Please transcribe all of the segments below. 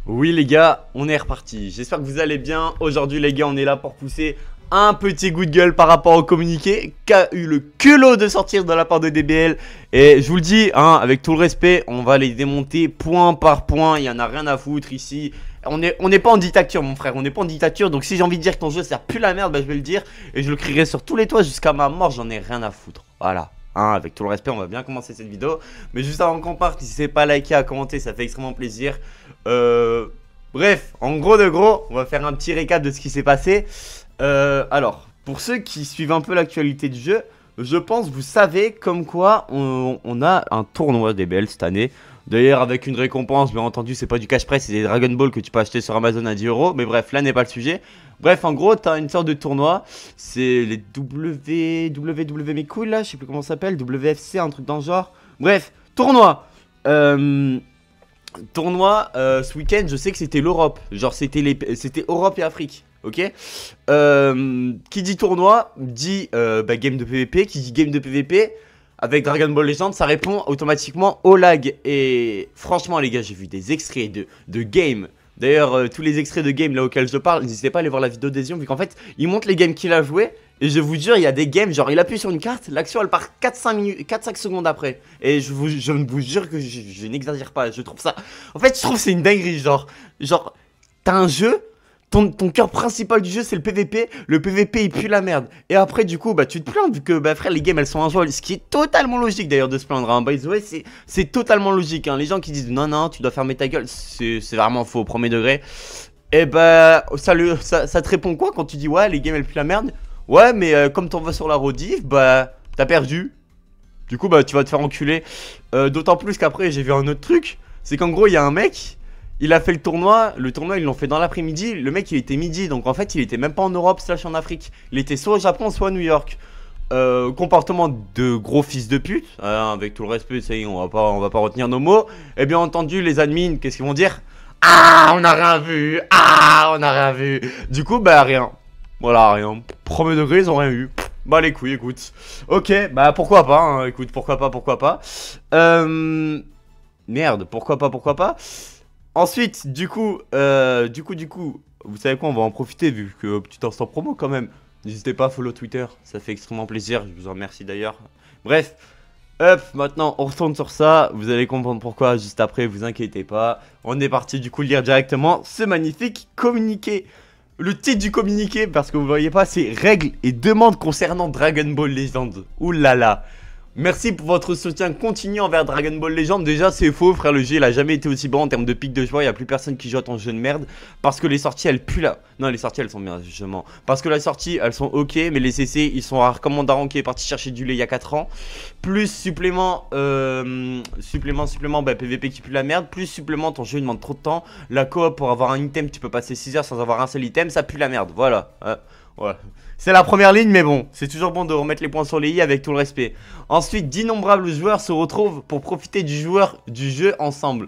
Oui les gars, on est reparti. J'espère que vous allez bien. Aujourd'hui les gars, on est là pour pousser un petit coup de gueule par rapport au communiqué qu'a eu le culot de sortir de la part de DBL. Et je vous le dis, hein, avec tout le respect, on va les démonter point par point. Il n'y en a rien à foutre ici. On n'est pas en dictature mon frère, on n'est pas en dictature. Donc si j'ai envie de dire que ton jeu sert plus la merde, bah, je vais le dire. Et je le crierai sur tous les toits jusqu'à ma mort, j'en ai rien à foutre. Voilà. Hein, avec tout le respect, on va bien commencer cette vidéo. Mais juste avant qu'on parte, si c'est pas liké, à commenter, ça fait extrêmement plaisir. Bref, en gros de gros, on va faire un petit récap de ce qui s'est passé. Alors, pour ceux qui suivent un peu l'actualité du jeu, je pense vous savez comme quoi on a un tournoi DBL cette année. D'ailleurs avec une récompense, bien entendu c'est pas du cash prize, c'est des Dragon Ball que tu peux acheter sur Amazon à 10 €. Mais bref, là n'est pas le sujet. Bref, en gros, t'as une sorte de tournoi. C'est les WW mes couilles là, je sais plus comment ça s'appelle, WFC, un truc dans le genre. Bref, tournoi. Tournoi, ce week-end, je sais que c'était l'Europe. Genre, c'était Europe et Afrique. Ok. Qui dit tournoi dit game de PVP. Qui dit game de PVP avec Dragon Ball Legends, ça répond automatiquement au lag. Et franchement, les gars, j'ai vu des extraits de game. D'ailleurs, tous les extraits de game là auxquels je parle, n'hésitez pas à aller voir la vidéo d'Ezion, vu qu'en fait, il montre les games qu'il a joué. Et je vous jure, il y a des games, genre il appuie sur une carte, l'action elle part 4-5 secondes après. Et je vous jure que je n'exagère pas, je trouve ça... En fait, je trouve que c'est une dinguerie, genre t'as un jeu, ton cœur principal du jeu c'est le PVP il pue la merde. Et après du coup, bah tu te plains vu que, bah frère, les games elles sont injouables, ce qui est totalement logique d'ailleurs de se plaindre, hein. By the way, c'est totalement logique, hein. Les gens qui disent non, non, tu dois fermer ta gueule, c'est vraiment faux au premier degré. Et bah, ça te répond quoi quand tu dis ouais, les games elles puent la merde? Ouais, mais comme t'en vas sur la rediff, bah t'as perdu. Du coup, bah tu vas te faire enculer. D'autant plus qu'après, j'ai vu un autre truc. C'est qu'en gros, il y a un mec, il a fait le tournoi. Le tournoi, ils l'ont fait dans l'après-midi. Le mec, il était midi. Donc en fait, il était même pas en Europe / en Afrique. Il était soit au Japon, soit à New York. Comportement de gros fils de pute. Avec tout le respect, ça y est, on va pas retenir nos mots. Et bien entendu, les admins, qu'est-ce qu'ils vont dire? Ah, on a rien vu. Ah, on a rien vu. Du coup, bah rien. Voilà, rien. Premier degré, ils ont rien eu. Bah les couilles, écoute. Ok, bah pourquoi pas, hein. Écoute, pourquoi pas. Merde, pourquoi pas. Ensuite, du coup, vous savez quoi, on va en profiter vu que petit instant promo quand même. N'hésitez pas à follow Twitter, ça fait extrêmement plaisir, je vous en remercie d'ailleurs. Bref, hop, maintenant on retourne sur ça, vous allez comprendre pourquoi juste après, vous inquiétez pas. On est parti du coup lire directement ce magnifique communiqué. Le titre du communiqué, parce que vous voyez pas, c'est règles et demandes concernant Dragon Ball Legends. Ouh là là. Merci pour votre soutien continu envers Dragon Ball Legends. Déjà c'est faux frère, le jeu il a jamais été aussi bon en termes de pic de joie. Il n'y a plus personne qui joue à ton jeu de merde. Parce que les sorties elles puent là. Non, les sorties elles sont bien justement. Parce que les sorties elles sont ok, mais les CC ils sont rares. Comme Daron qui est parti chercher du lait il y a 4 ans. Plus supplément, bah, PVP qui pue la merde. Plus supplément, ton jeu il demande trop de temps. La coop pour avoir un item, tu peux passer 6 heures sans avoir un seul item, ça pue la merde. Voilà. Ouais. C'est la première ligne, mais bon, c'est toujours bon de remettre les points sur les i avec tout le respect. Ensuite, d'innombrables joueurs se retrouvent pour profiter du jeu ensemble.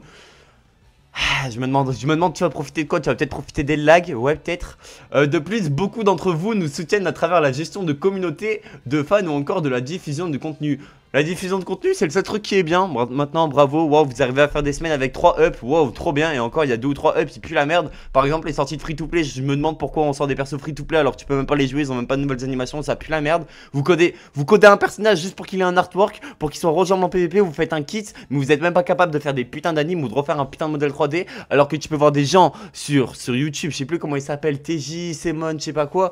Je me demande, tu vas profiter de quoi? Tu vas peut-être profiter des lags, ouais peut-être. De plus, beaucoup d'entre vous nous soutiennent à travers la gestion de communautés, de fans ou encore de la diffusion de contenu. La diffusion de contenu, c'est le seul truc qui est bien. Maintenant, bravo, wow, vous arrivez à faire des semaines avec 3 ups, wow, trop bien. Et encore, il y a 2 ou 3 ups qui puent la merde. Par exemple, les sorties de free-to-play, je me demande pourquoi on sort des persos free-to-play alors que tu peux même pas les jouer, ils ont même pas de nouvelles animations, ça pue la merde. Vous codez un personnage juste pour qu'il ait un artwork, pour qu'il soit rejouable en PVP, vous faites un kit, mais vous êtes même pas capable de faire des putains d'animes ou de refaire un putain de modèle 3D, alors que tu peux voir des gens sur YouTube, je sais plus comment il s'appelle, TJ, Simon, je sais pas quoi.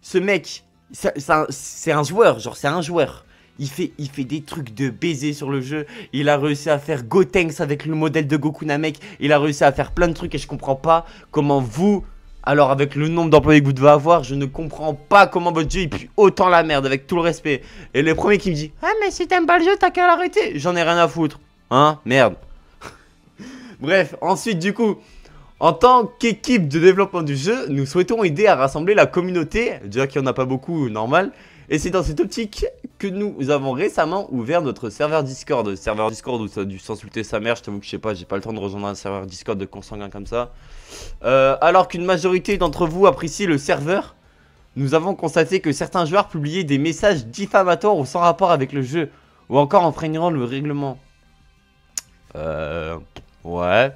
Ce mec, c'est un joueur, genre c'est un joueur. Il fait des trucs de baiser sur le jeu. Il a réussi à faire Gotenks avec le modèle de Goku Namek. Il a réussi à faire plein de trucs et je comprends pas comment vous... Alors avec le nombre d'employés que vous devez avoir, je ne comprends pas comment votre jeu il pue autant la merde avec tout le respect. Et le premier qui me dit « Ah mais si t'aimes pas le jeu, t'as qu'à l'arrêter !» J'en ai rien à foutre. Hein? Merde. Bref, ensuite du coup... En tant qu'équipe de développement du jeu, nous souhaitons aider à rassembler la communauté. Déjà qu'il n'y en a pas beaucoup, normal. Et c'est dans cette optique que nous avons récemment ouvert notre serveur Discord. Serveur Discord où ça a dû s'insulter sa mère, je t'avoue que je sais pas, j'ai pas le temps de rejoindre un serveur Discord de consanguin comme ça. Alors qu'une majorité d'entre vous apprécie le serveur, nous avons constaté que certains joueurs publiaient des messages diffamatoires ou sans rapport avec le jeu, ou encore enfreignant le règlement. Ouais.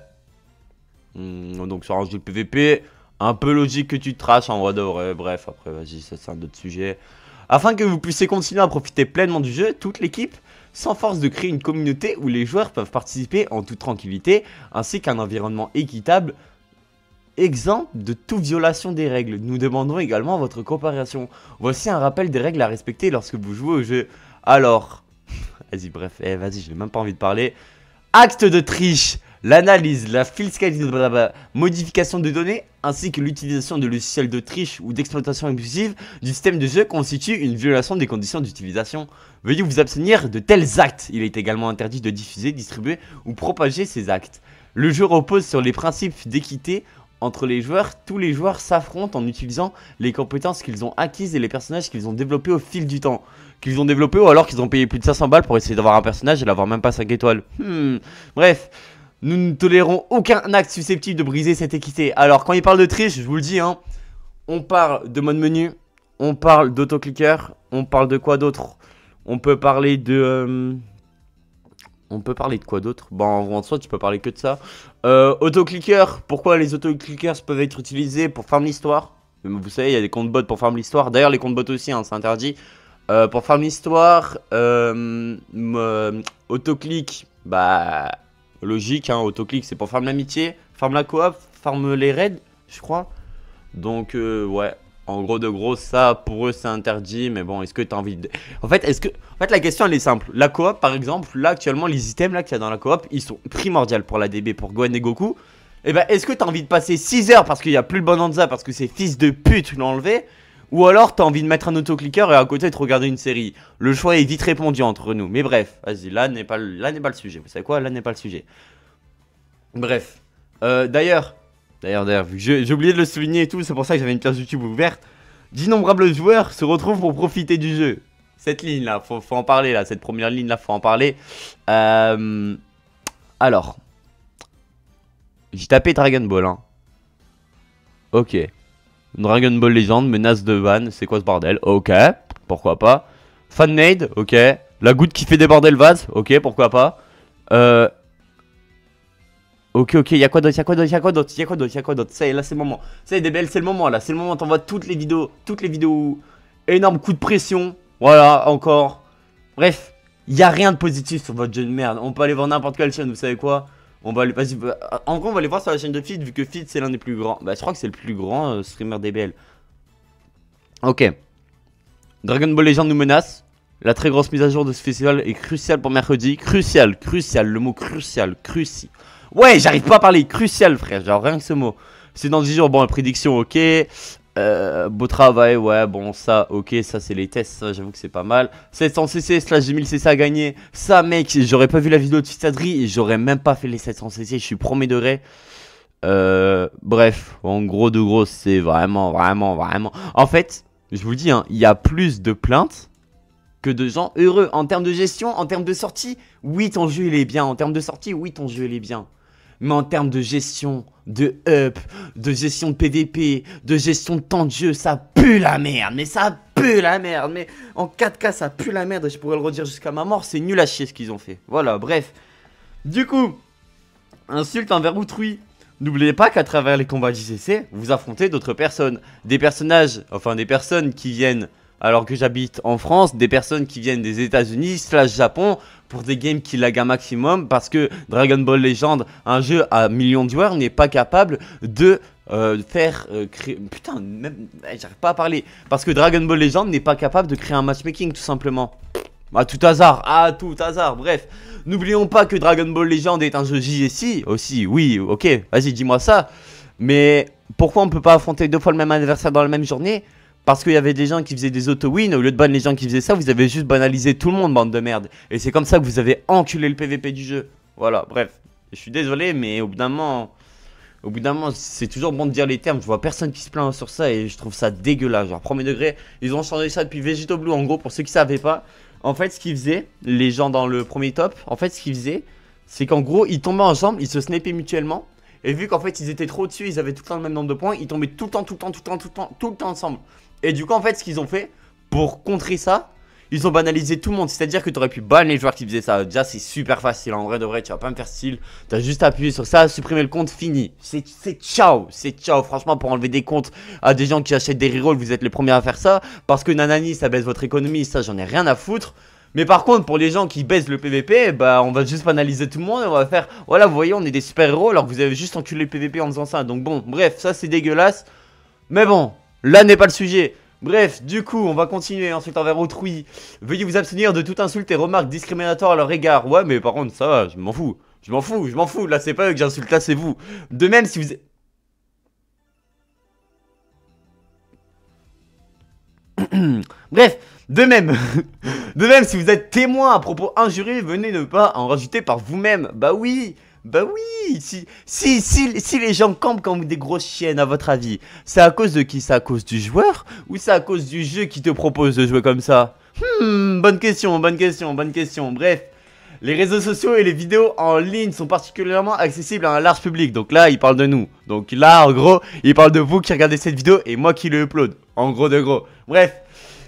Donc sur un jeu de PVP, un peu logique que tu te traches en vrai de vrai. Bref, après vas-y, ça c'est un autre sujet. Afin que vous puissiez continuer à profiter pleinement du jeu, toute l'équipe s'efforce de créer une communauté où les joueurs peuvent participer en toute tranquillité, ainsi qu'un environnement équitable, exempt de toute violation des règles. Nous demandons également votre coopération. Voici un rappel des règles à respecter lorsque vous jouez au jeu. Alors, vas-y, bref, vas-y, j'ai même pas envie de parler. Acte de triche, l'analyse, la fiscalité, modification de données, ainsi que l'utilisation de logiciels de triche ou d'exploitation abusive du système de jeu constitue une violation des conditions d'utilisation. Veuillez vous abstenir de tels actes. Il est également interdit de diffuser, distribuer ou propager ces actes. Le jeu repose sur les principes d'équité entre les joueurs. Tous les joueurs s'affrontent en utilisant les compétences qu'ils ont acquises et les personnages qu'ils ont développés au fil du temps. Qu'ils ont développé ou alors qu'ils ont payé plus de 500 balles pour essayer d'avoir un personnage et l'avoir même pas 5 étoiles. Bref, nous ne tolérons aucun acte susceptible de briser cette équité. Alors quand il parle de triche, je vous le dis, hein, on parle de mode menu, on parle d'autoclicker, on parle de quoi d'autre? On peut parler de... On peut parler de quoi d'autre? Bon, en soi, tu peux parler que de ça. Autoclicker, pourquoi les autoclickers peuvent être utilisés pour farm l'histoire? Vous savez, il y a des comptes bots pour farm l'histoire. D'ailleurs, les comptes bots aussi, hein, c'est interdit. Pour farm l'histoire, autoclick, bah, logique, hein, autoclick, c'est pour farm l'amitié, farm la coop, farm les raids, je crois. Donc, ouais. En gros de gros, ça, pour eux, c'est interdit. Mais bon, est-ce que tu as envie de... En fait, la question, elle est simple. La coop, par exemple, là, actuellement, les items là qu'il y a dans la coop, ils sont primordiaux pour la DB, pour Gohan et Goku. Et ben, est-ce que tu as envie de passer 6 heures parce qu'il n'y a plus le Bonanza, parce que ces fils de pute l'ont enlevé? Ou alors, tu as envie de mettre un autoclicker et à côté de regarder une série? Le choix est vite répondu entre nous. Mais bref, vas-y, là n'est pas le sujet. Vous savez quoi? Là n'est pas le sujet. Bref. D'ailleurs, vu que j'ai oublié de le souligner et tout, c'est pour ça que j'avais une classe YouTube ouverte. D'innombrables joueurs se retrouvent pour profiter du jeu. Cette ligne là, faut en parler là, cette première ligne là, faut en parler. Alors, j'ai tapé Dragon Ball, hein. Ok. Dragon Ball Legend, menace de ban, c'est quoi ce bordel? Ok, pourquoi pas. Fanmade, ok. La goutte qui fait déborder le vase, ok, pourquoi pas. Ok, y'a quoi d'autre, ça y est, là c'est le moment. Ça y est, DBL, c'est le moment là, c'est le moment, t'envoies toutes les vidéos, énorme coup de pression, voilà, encore. Bref, y'a rien de positif sur votre jeu de merde, on peut aller voir n'importe quelle chaîne, vous savez quoi? On va aller, vas-y, en gros on va aller voir sur la chaîne de Feed, vu que Feed c'est l'un des plus grands, bah je crois que c'est le plus grand streamer DBL. Ok. Dragon Ball Legend nous menace, la très grosse mise à jour de ce festival est cruciale pour mercredi, crucial, le mot crucial, Ouais, j'arrive pas à parler, crucial frère, genre rien que ce mot. C'est dans 10 jours, bon, la prédiction, ok. Beau travail, ouais, bon, ça, ok, ça c'est les tests, ça j'avoue que c'est pas mal. 700cc slash 2000cc à gagner. Ça, mec, j'aurais pas vu la vidéo de Fistadri et j'aurais même pas fait les 700cc, je suis premier degré. Bref, en gros de gros, c'est vraiment. En fait, je vous dis, hein, il y a plus de plaintes que de gens heureux. En termes de gestion, en termes de sortie, oui, ton jeu il est bien. En termes de sortie, oui, ton jeu il est bien. Mais en termes de gestion, de up, de gestion de PVP, de gestion de temps de jeu, ça pue la merde. Mais ça pue la merde. Mais en 4K, ça pue la merde. Je pourrais le redire jusqu'à ma mort. C'est nul à chier ce qu'ils ont fait. Voilà, bref. Du coup, insulte envers autrui. N'oubliez pas qu'à travers les combats JCC, vous affrontez d'autres personnes. Des personnages, enfin des personnes qui viennent... Alors que j'habite en France, des personnes qui viennent des États-Unis / Japon pour des games qui lag un maximum parce que Dragon Ball Legend, un jeu à millions de joueurs, n'est pas capable de faire créer... Putain, même j'arrive pas à parler. Parce que Dragon Ball Legend n'est pas capable de créer un matchmaking tout simplement. À tout hasard, bref. N'oublions pas que Dragon Ball Legend est un jeu JSI aussi, oui, ok, vas-y dis-moi ça. Mais pourquoi on peut pas affronter 2 fois le même adversaire dans la même journée? Parce qu'il y avait des gens qui faisaient des auto-wins, au lieu de ban les gens qui faisaient ça, vous avez juste banalisé tout le monde, bande de merde. Et c'est comme ça que vous avez enculé le PVP du jeu. Voilà, bref. Je suis désolé, mais au bout d'un moment, c'est toujours bon de dire les termes. Je vois personne qui se plaint sur ça et je trouve ça dégueulasse. Genre, premier degré, ils ont changé ça depuis Vegito Blue. En gros, pour ceux qui savaient pas, en fait, ce qu'ils faisaient, les gens dans le premier top, en fait, ce qu'ils faisaient, c'est qu'en gros, ils tombaient ensemble, ils se snapaient mutuellement. Et vu qu'en fait, ils étaient trop dessus, ils avaient tout le temps le même nombre de points, ils tombaient tout le temps ensemble. Et du coup, en fait, ce qu'ils ont fait, pour contrer ça, ils ont banalisé tout le monde. C'est-à-dire que tu aurais pu ban les joueurs qui faisaient ça. Déjà, c'est super facile. En vrai de vrai, tu vas pas me faire style. Tu as juste appuyé sur ça, supprimer le compte, fini. C'est ciao. C'est ciao. Franchement, pour enlever des comptes à des gens qui achètent des rerolls, vous êtes les premiers à faire ça. Parce que nanani, ça baisse votre économie. Ça, j'en ai rien à foutre. Mais par contre, pour les gens qui baissent le PVP, bah on va juste banaliser tout le monde et on va faire, voilà, vous voyez, on est des super-héros alors que vous avez juste enculé le PVP en faisant ça. Donc bon, bref, ça c'est dégueulasse. Mais bon, là n'est pas le sujet. Bref, du coup, on va continuer. Ensuite, envers autrui. Veuillez vous abstenir de toute insulte et remarque discriminatoire à leur égard. Ouais, mais par contre, ça va, je m'en fous. Je m'en fous, je m'en fous. Là, c'est pas eux que j'insulte, là, c'est vous. De même, si vous... Bref, de même, si vous êtes témoin à propos injurieux, venez ne pas en rajouter par vous-même. Bah oui, si les gens campent comme des grosses chiennes, à votre avis, c'est à cause de qui? C'est à cause du joueur ou c'est à cause du jeu qui te propose de jouer comme ça? Bonne question. Bref, les réseaux sociaux et les vidéos en ligne sont particulièrement accessibles à un large public. Donc là, il parle de nous. Donc là, en gros, il parle de vous qui regardez cette vidéo et moi qui le upload. En gros de gros. Bref.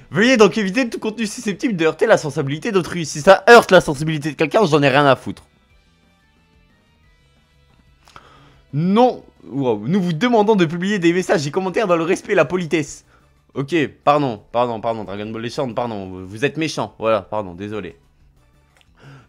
Veuillez donc éviter tout contenu susceptible de heurter la sensibilité d'autrui. Si ça heurte la sensibilité de quelqu'un, j'en ai rien à foutre. Non, wow. Nous vous demandons de publier des messages et commentaires dans le respect et la politesse. Ok, pardon, Dragon Ball Legends, pardon, vous êtes méchant, voilà, pardon, désolé.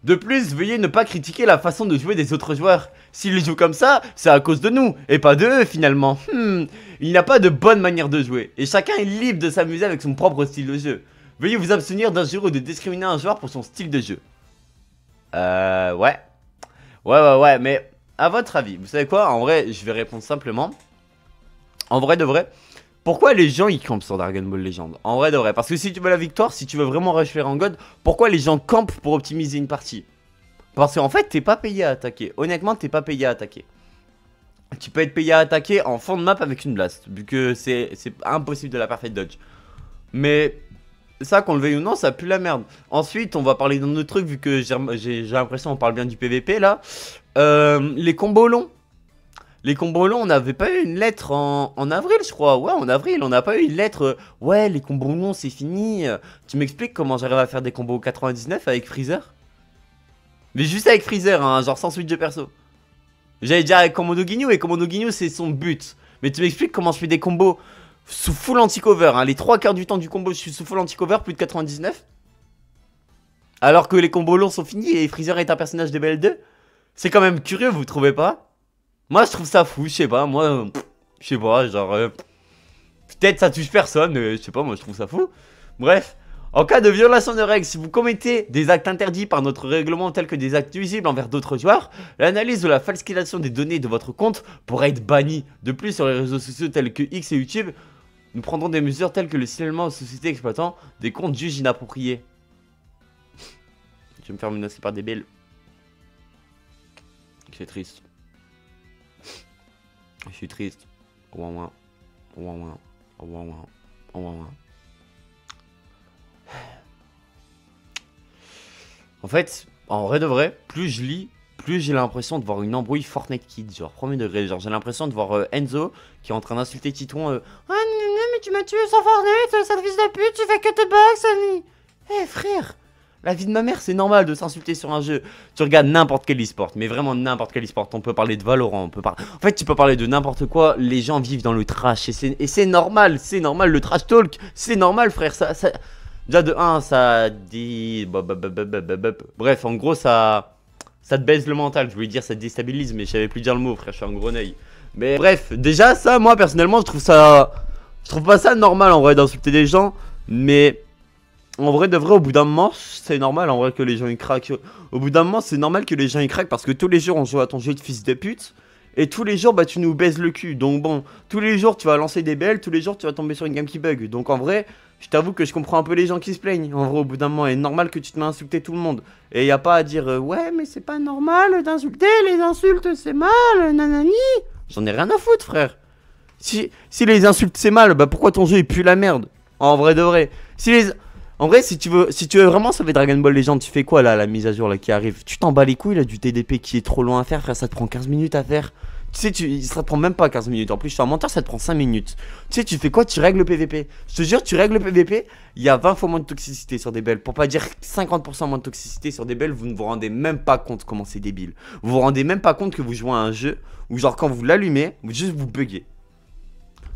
De plus, veuillez ne pas critiquer la façon de jouer des autres joueurs. S'ils jouent comme ça, c'est à cause de nous, et pas de eux finalement. Il n'y a pas de bonne manière de jouer, et chacun est libre de s'amuser avec son propre style de jeu. Veuillez vous abstenir d'injurier ou de discriminer un joueur pour son style de jeu. Ouais, mais à votre avis, vous savez quoi? En vrai, je vais répondre simplement. En vrai de vrai, pourquoi les gens ils campent sur Dragon Ball Legends? En vrai de vrai, parce que si tu veux la victoire, si tu veux vraiment rusher en God, pourquoi les gens campent pour optimiser une partie? Parce qu'en fait, t'es pas payé à attaquer. Honnêtement, t'es pas payé à attaquer. Tu peux être payé à attaquer en fond de map avec une blast, vu que c'est impossible de la perfect dodge. Mais ça, qu'on le veuille ou non, ça pue la merde. Ensuite, on va parler d'un autre truc, vu que j'ai l'impression qu'on parle bien du PVP là. Les combos longs. Les combos longs, on n'avait pas eu une lettre en avril, je crois. Ouais, en avril, on n'a pas eu une lettre. Ouais, les combos longs, c'est fini. Tu m'expliques comment j'arrive à faire des combos 99 avec Freezer? Mais juste avec Freezer, hein, genre sans switch de perso. J'allais dire avec Komodo Ginyu, et Komodo Ginyu, c'est son but. Mais tu m'expliques comment je fais des combos sous full anti-cover, hein. Les 3/4 du temps du combo, je suis sous full anti-cover, plus de 99. Alors que les combos longs sont finis et Freezer est un personnage de BL2. C'est quand même curieux, vous trouvez pas? Moi je trouve ça fou, je sais pas, moi, je sais pas, genre, peut-être ça touche personne, je sais pas, moi je trouve ça fou. Bref, en cas de violation de règles, si vous commettez des actes interdits par notre règlement tels que des actes nuisibles envers d'autres joueurs, l'analyse de la falsification des données de votre compte pourrait être bannie. De plus, sur les réseaux sociaux tels que X et YouTube, nous prendrons des mesures telles que le signalement aux sociétés exploitant des comptes jugés inappropriés. Je vais me faire menacer par des belles. C'est triste. Je suis triste. En fait, en vrai de vrai, plus je lis, plus j'ai l'impression de voir une embrouille Fortnite Kids, genre premier degré. Genre j'ai l'impression de voir Enzo qui est en train d'insulter Titouan. Ah mais tu m'as tué sans Fortnite, sale fils de pute, tu fais que te box, Annie. Eh frère, la vie de ma mère, c'est normal de s'insulter sur un jeu. Tu regardes n'importe quel e-sport, mais vraiment n'importe quel e-sport. On peut parler de Valorant, on peut parler... En fait, tu peux parler de n'importe quoi. Les gens vivent dans le trash. Et c'est normal, le trash talk. C'est normal, frère. Déjà, de 1, ça dit... Bref, en gros, ça te baise le mental. Je voulais dire ça te déstabilise, mais je savais plus dire le mot, frère. Je suis un gros œil. Mais bref, déjà, ça, moi, personnellement, je trouve ça... Je trouve pas ça normal, en vrai, d'insulter des gens. Mais... En vrai de vrai, au bout d'un moment, c'est normal en vrai que les gens y craquent. Au bout d'un moment, c'est normal que les gens y craquent parce que tous les jours on joue à ton jeu de fils de pute. Et tous les jours, bah tu nous baises le cul. Donc bon, tous les jours tu vas lancer des belles, tous les jours tu vas tomber sur une game qui bug. Donc en vrai, je t'avoue que je comprends un peu les gens qui se plaignent. En vrai, au bout d'un moment, il est normal que tu te mets à insulter tout le monde. Et y a pas à dire ouais, mais c'est pas normal d'insulter, les insultes c'est mal, nanani. J'en ai rien à foutre, frère. Si les insultes c'est mal, bah pourquoi ton jeu il pue la merde? En vrai de vrai. En vrai, si tu veux vraiment sauver Dragon Ball Legends, tu fais quoi là, la mise à jour là qui arrive? Tu t'en bats les couilles là du TDP qui est trop loin à faire, frère, ça te prend 15 minutes à faire. Tu sais, ça te prend même pas 15 minutes. En plus, je suis un menteur, ça te prend 5 minutes. Tu sais, tu fais quoi? Tu règles le PVP. Je te jure, tu règles le PVP. Il y a 20 fois moins de toxicité sur des belles. Pour pas dire 50% moins de toxicité sur des belles, vous ne vous rendez même pas compte comment c'est débile. Vous vous rendez même pas compte que vous jouez à un jeu où, genre, quand vous l'allumez, juste vous buguez.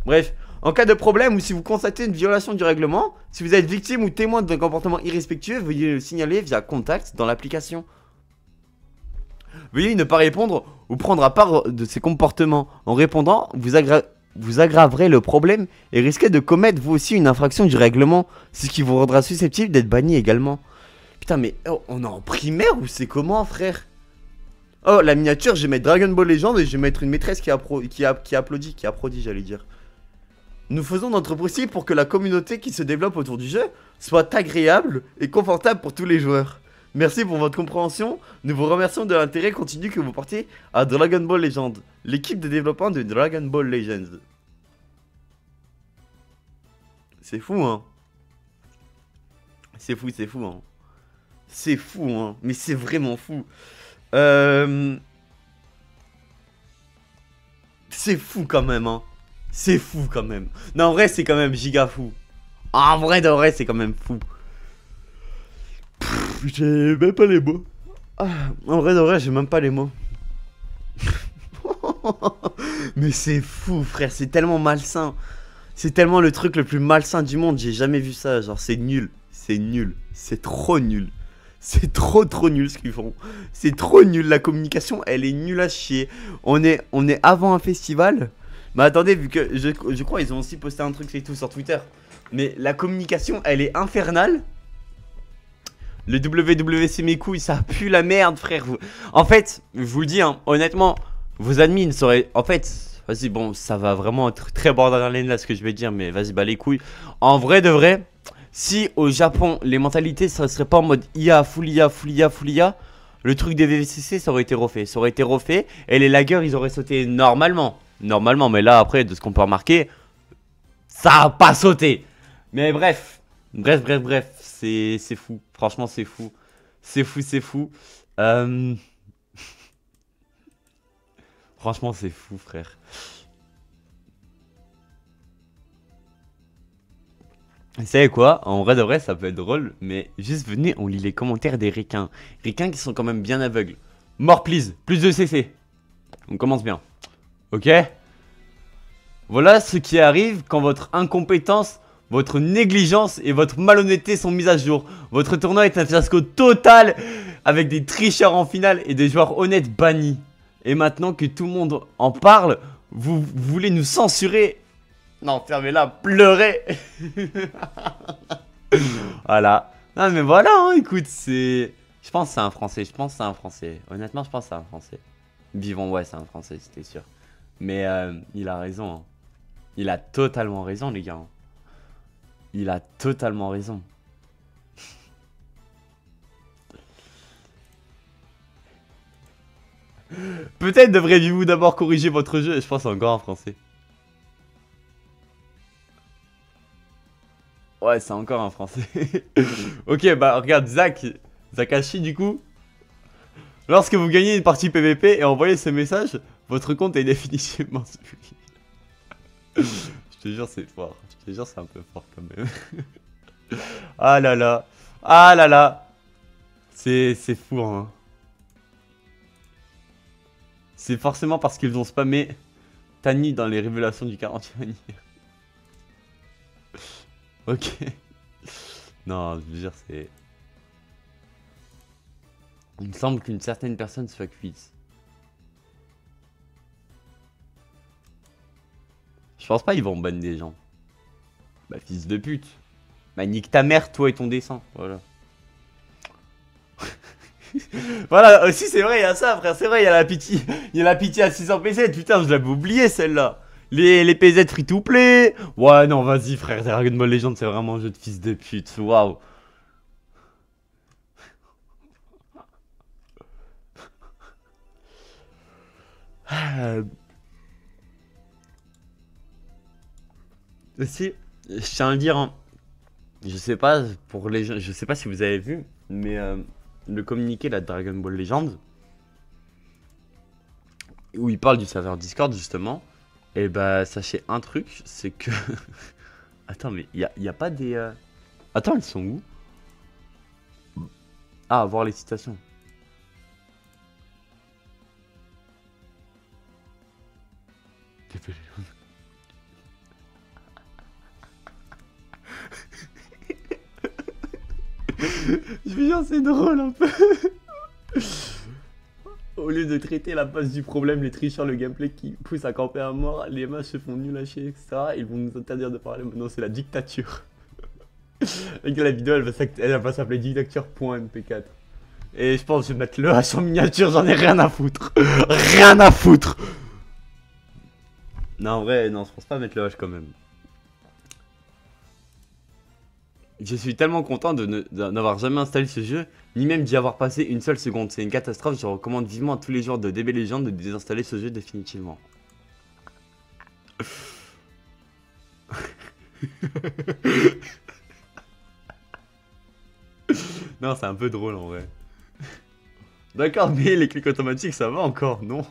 Bref, en cas de problème ou si vous constatez une violation du règlement, si vous êtes victime ou témoin d'un comportement irrespectueux, veuillez le signaler via contact dans l'application. Veuillez ne pas répondre ou prendre à part de ces comportements. En répondant, vous aggraverez le problème et risquez de commettre vous aussi une infraction du règlement, ce qui vous rendra susceptible d'être banni également. Putain mais oh, on est en primaire ou c'est comment frère? Oh la miniature, je vais mettre Dragon Ball Legend et je vais mettre une maîtresse qui applaudit j'allais dire. Nous faisons notre possible pour que la communauté qui se développe autour du jeu soit agréable et confortable pour tous les joueurs. Merci pour votre compréhension, nous vous remercions de l'intérêt continu que vous portez à Dragon Ball Legends, l'équipe de développement de Dragon Ball Legends. C'est fou hein. C'est fou hein. C'est fou hein, mais c'est vraiment fou. C'est fou quand même hein. C'est fou quand même. Non en vrai c'est quand même giga fou. En vrai de vrai c'est quand même fou. J'ai même pas les mots. Ah, en vrai de vrai, j'ai même pas les mots. Mais c'est fou, frère. C'est tellement malsain. C'est tellement le truc le plus malsain du monde. J'ai jamais vu ça. Genre, c'est nul. C'est nul. C'est trop nul. C'est trop nul ce qu'ils font. C'est trop nul. La communication, elle est nulle à chier. On est avant un festival. Mais attendez, vu que je crois ils ont aussi posté un truc et tout sur Twitter. Mais la communication, elle est infernale. Le WWC mes couilles, ça pue la merde frère. En fait, je vous le dis hein, honnêtement, vos admins seraient... En fait, vas-y bon, ça va vraiment être très borderline là ce que je vais dire, mais vas-y bah les couilles. En vrai de vrai, si au Japon les mentalités ça serait pas en mode IA, full IA, full IA, full IA, le truc des VVCC ça aurait été refait. Ça aurait été refait et les laggers ils auraient sauté normalement. Normalement, mais là après de ce qu'on peut remarquer, ça a pas sauté. Mais bref, c'est fou. Franchement, c'est fou. C'est fou. Franchement, c'est fou, frère. Vous savez quoi? En vrai de vrai, ça peut être drôle, mais juste venez, on lit les commentaires des requins. Requins qui sont quand même bien aveugles. Mort, please. Plus de CC. On commence bien. Ok? Voilà ce qui arrive quand votre incompétence, votre négligence et votre malhonnêteté sont mises à jour. Votre tournoi est un fiasco total avec des tricheurs en finale et des joueurs honnêtes bannis. Et maintenant que tout le monde en parle, vous voulez nous censurer? Non, fermez-la, pleurez. Voilà. Non mais voilà, hein, écoute, c'est... Je pense que c'est un Français, Honnêtement, je pense que c'est un Français. Vivons, ouais, c'est un Français, c'était sûr. Mais il a raison, hein. Il a totalement raison, les gars. Il a totalement raison. Peut-être devriez-vous d'abord corriger votre jeu. Je pense encore en français. Ouais, c'est encore un français. Ok, bah regarde, Zakashi du coup. Lorsque vous gagnez une partie PVP et envoyez ce message, votre compte est définitivement supprimé. Je te jure, c'est fort. Je te jure, c'est un peu fort quand même. Ah là là. Ah là là. C'est fou, hein. C'est forcément parce qu'ils ont spammé Tani dans les révélations du 40e anniversaire. Ok. Non, je veux dire, c'est... Il me semble qu'une certaine personne soit quiz. Je pense pas ils vont ban des gens. Bah fils de pute. Bah nique ta mère toi et ton dessin. Voilà. Voilà aussi c'est vrai il y a ça frère. C'est vrai il y a la pitié. Il y a la pitié à 600 PZ. Putain je l'avais oublié celle-là. Les PZ free to play. Ouais non vas-y frère. Dragon Ball Legends c'est vraiment un jeu de fils de pute. Waouh. Aussi, je tiens à le dire, hein, je sais pas pour les gens, je sais pas si vous avez vu, mais le communiqué là, de Dragon Ball Legends, où il parle du serveur Discord justement. Et bah sachez un truc, c'est que... Attends mais y a pas des... Attends, elles sont où? Ah, voir les citations. Je veux dire, c'est drôle un peu. Au lieu de traiter la base du problème, les tricheurs, le gameplay qui pousse à camper à mort, les matchs se font nuls à chier, etc. Ils vont nous interdire de parler. Maintenant, c'est la dictature. Avec la vidéo, elle va s'appeler dictature.mp4. Et je pense que je vais mettre le H en miniature, j'en ai rien à foutre. Rien à foutre. Non, en vrai, non, je pense pas mettre le H quand même. Je suis tellement content n'avoir jamais installé ce jeu, ni même d'y avoir passé une seule seconde. C'est une catastrophe, je recommande vivement à tous les joueurs de DB Legends de désinstaller ce jeu définitivement. Non, c'est un peu drôle en vrai. D'accord, mais les clics automatiques, ça va encore, non?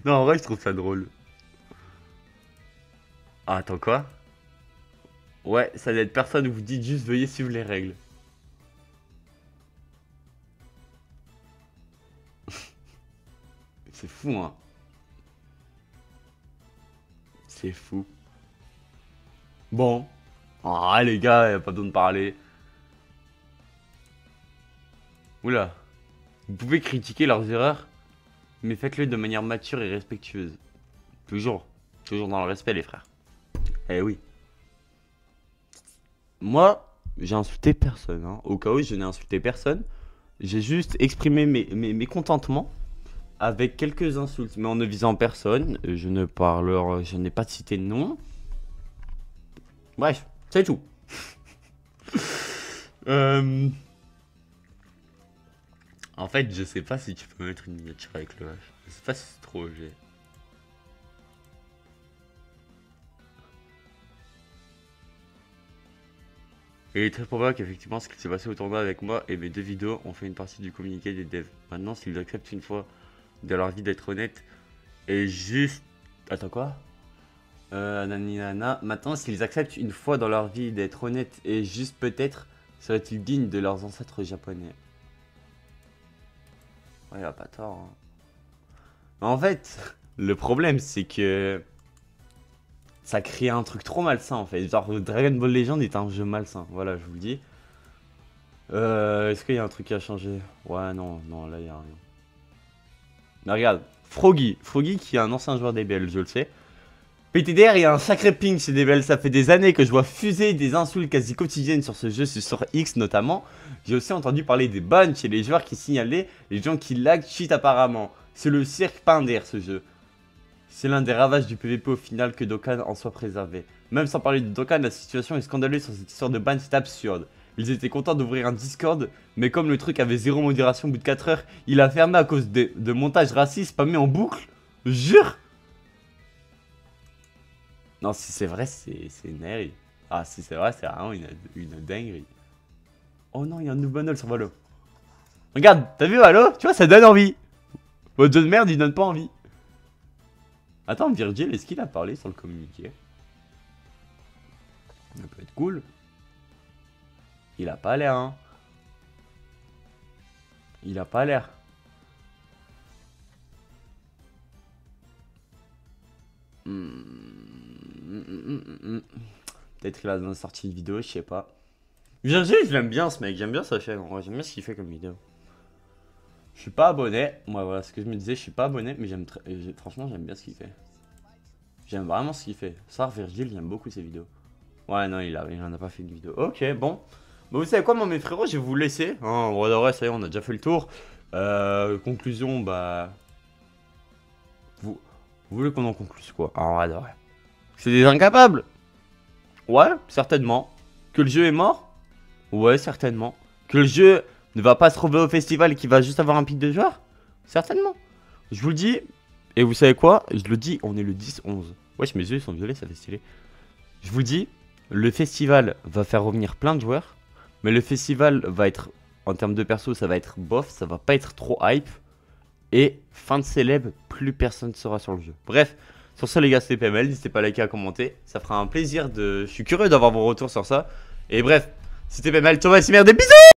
Non, en vrai, je trouve ça drôle. Ah, attends, quoi? Ouais, ça doit être personne, vous dites juste veuillez suivre les règles. C'est fou, hein. C'est fou. Bon. Ah, les gars, y a pas besoin de parler. Oula. Vous pouvez critiquer leurs erreurs, mais faites-le de manière mature et respectueuse. Toujours. Toujours dans le respect, les frères. Eh oui. Moi, j'ai insulté personne. Hein. Au cas où je n'ai insulté personne, j'ai juste exprimé mes mécontentements avec quelques insultes, mais en ne visant personne. Je n'ai pas cité de nom. Bref, c'est tout. En fait, je sais pas si tu peux mettre une miniature avec le H. Je sais pas si c'est trop OG. Il est très probable qu'effectivement ce qui s'est passé au tournoi avec moi et mes deux vidéos ont fait une partie du communiqué des devs. Maintenant, s'ils acceptent une fois de leur vie d'être honnête et juste... Attends quoi? Naninana. Maintenant, s'ils acceptent une fois dans leur vie d'être honnête et juste peut-être seraient-ils dignes de leurs ancêtres japonais? Ouais, il a pas tort. Hein. Mais en fait, le problème c'est que... Ça crée un truc trop malsain en fait. Genre Dragon Ball Legend est un jeu malsain. Voilà, je vous le dis. Est-ce qu'il y a un truc à changer? Ouais, non, non, là il y a rien. Mais regarde, Froggy qui est un ancien joueur DBL, je le sais. PTDR, il y a un sacré ping chez DBL. Ça fait des années que je vois fuser des insultes quasi quotidiennes sur ce jeu, sur X notamment. J'ai aussi entendu parler des bans chez les joueurs qui signalaient les gens qui lag cheat apparemment. C'est le cirque Pinder ce jeu. C'est l'un des ravages du PVP au final que Dokkan en soit préservé. Même sans parler de Dokkan, la situation est scandaleuse sur cette histoire de ban, c'est absurde. Ils étaient contents d'ouvrir un Discord, mais comme le truc avait zéro modération au bout de 4 heures, il a fermé à cause de montages racistes pas mis en boucle. Jure. Non, si c'est vrai, c'est une dinguerie. Ah, si c'est vrai, c'est vraiment une dinguerie. Oh non, il y a un nouveau bundle sur Valo. Regarde, t'as vu Valo? Tu vois, ça donne envie. Votre jeu de merde, il donne pas envie. Attends, Virgil, est-ce qu'il a parlé sur le communiqué? Ça peut être cool. Il a pas l'air, hein. Il a pas l'air. Peut-être qu'il a sorti une vidéo, je sais pas. Virgil, je l'aime bien ce mec, j'aime bien sa chaîne. Ouais, j'aime bien ce qu'il fait comme vidéo. Je suis pas abonné, moi voilà ce que je me disais, je suis pas abonné, mais franchement j'aime bien ce qu'il fait. J'aime vraiment ce qu'il fait. Ça, Virgil, j'aime beaucoup ses vidéos. Ouais, non, il en a pas fait une vidéo. Ok, bon. Bah, vous savez quoi, moi, mes frérots, je vais vous laisser. Hein, en vrai de vrai, ça y est, on a déjà fait le tour. Conclusion, bah... Vous voulez qu'on en conclue quoi? En vrai de vrai. C'est des incapables. Ouais, certainement. Que le jeu est mort? Ouais, certainement. Que le jeu ne va pas se trouver au festival et qu'il va juste avoir un pic de joueurs? Certainement. Je vous le dis. Et vous savez quoi? Je le dis, on est le 10-11. Wesh, mes yeux ils sont violets, ça fait stylé. Je vous dis, le festival va faire revenir plein de joueurs. Mais le festival va être, en termes de perso, ça va être bof, ça va pas être trop hype. Et fin de célèbre, plus personne sera sur le jeu. Bref, sur ça les gars, c'était PML, n'hésitez pas à liker, à commenter. Ça fera un plaisir de... Je suis curieux d'avoir vos retours sur ça. Et bref, c'était PML, ciao, des bisous.